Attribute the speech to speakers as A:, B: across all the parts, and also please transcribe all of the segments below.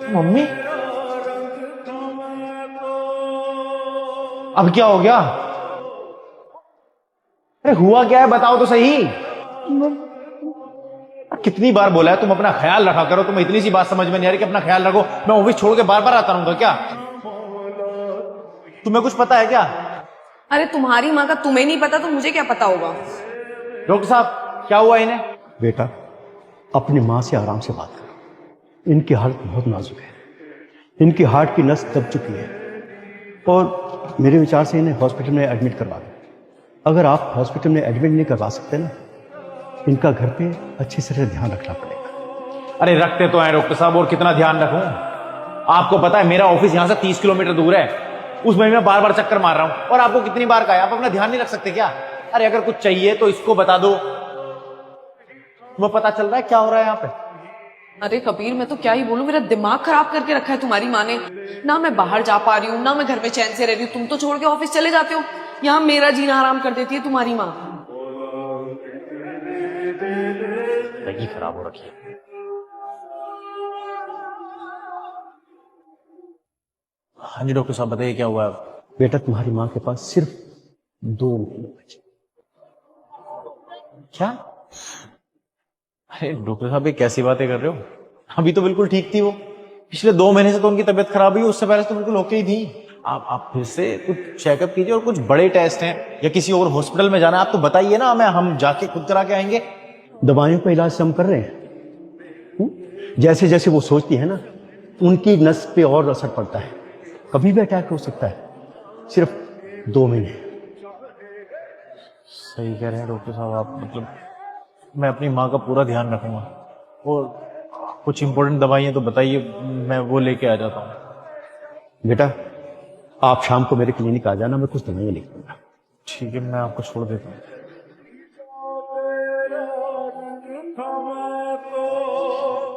A: Mummy, अब क्या हो गया? अरे हुआ क्या है, बताओ तो सही। कितनी बार बोला है तुम अपना ख्याल रखा करो, तुम्हें इतनी सी बात समझ में नहीं आ रही कि अपना ख्याल रखो? मैं ऑफिस छोड़ के बार बार आता रहूंगा क्या? तुम्हें कुछ पता है क्या?
B: अरे तुम्हारी माँ का तुम्हें नहीं पता तो मुझे क्या पता होगा।
A: डॉक्टर साहब, क्या हुआ इन्हें?
C: बेटा, अपनी माँ से आराम से बात करो। इनकी हालत बहुत नाजुक है। इनकी हार्ट की नस दब चुकी है और मेरे विचार से इन्हें हॉस्पिटल में एडमिट करवा दो। अगर आप हॉस्पिटल में एडमिट नहीं करवा सकते ना, इनका घर पे अच्छी तरह ध्यान रखना पड़ेगा।
A: अरे रखते तो हैं डॉक्टर साहब, और कितना ध्यान रखूं? आपको पता है मेरा ऑफिस यहां से 30 किलोमीटर दूर है, उसमें मैं बार बार चक्कर मार रहा हूं। और आपको कितनी बार कहा है, आप अपना ध्यान नहीं रख सकते क्या? अरे अगर कुछ चाहिए तो इसको बता दो। तुम्हें पता चल रहा है क्या हो रहा है यहाँ पे?
B: अरे कबीर, मैं तो क्या ही बोलूं, मेरा दिमाग खराब करके रखा है तुम्हारी माँ ने। ना मैं बाहर जा पा रही हूँ, ना मैं घर में चैन से रह रही हूँ। तुम तो छोड़ के ऑफिस चले जाते हो, यहाँ मेरा जीना आराम कर देती है तुम्हारी माँ।
A: जिंदगी खराब हो रखी है। हाँ जी डॉक्टर साहब, बताइए क्या हुआ है?
C: बेटा, तुम्हारी माँ के पास सिर्फ 2 महीने बचे।
A: क्या? अरे डॉक्टर साहब, ये कैसी बातें कर रहे हो? अभी तो बिल्कुल ठीक थी वो। पिछले 2 महीने से तो उनकी तबीयत खराब हुई, उससे पहले तो बिल्कुल ओके ही थी। आप फिर से कुछ चेकअप कीजिए, और कुछ बड़े टेस्ट हैं या किसी और हॉस्पिटल में जाना है आप तो बताइए ना, हम जाके खुद करा के आएंगे।
C: दवाइयों का इलाज हम कर रहे हैं। जैसे जैसे वो सोचती है ना, उनकी नस पे और असर पड़ता है। कभी भी अटैक हो सकता है। सिर्फ 2 महीने।
A: सही कह रहे हैं डॉक्टर साहब आप, मतलब मैं अपनी माँ का पूरा ध्यान रखूंगा। और कुछ इंपॉर्टेंट दवाइयाँ तो बताइए, मैं वो लेके आ जाता हूँ।
C: बेटा, आप शाम को मेरे क्लिनिक आ जाना, मैं कुछ दवाइयाँ लिख दूंगा।
A: ठीक है, मैं आपको छोड़ देता हूँ।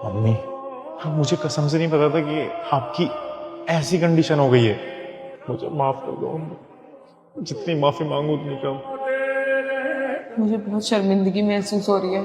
A: मम्मी, मुझे कसम से नहीं पता था कि आपकी ऐसी कंडीशन हो गई है। मुझे माफ कर दो, जितनी माफी मांगू उतनी कम।
B: मुझे बहुत शर्मिंदगी महसूस हो रही है।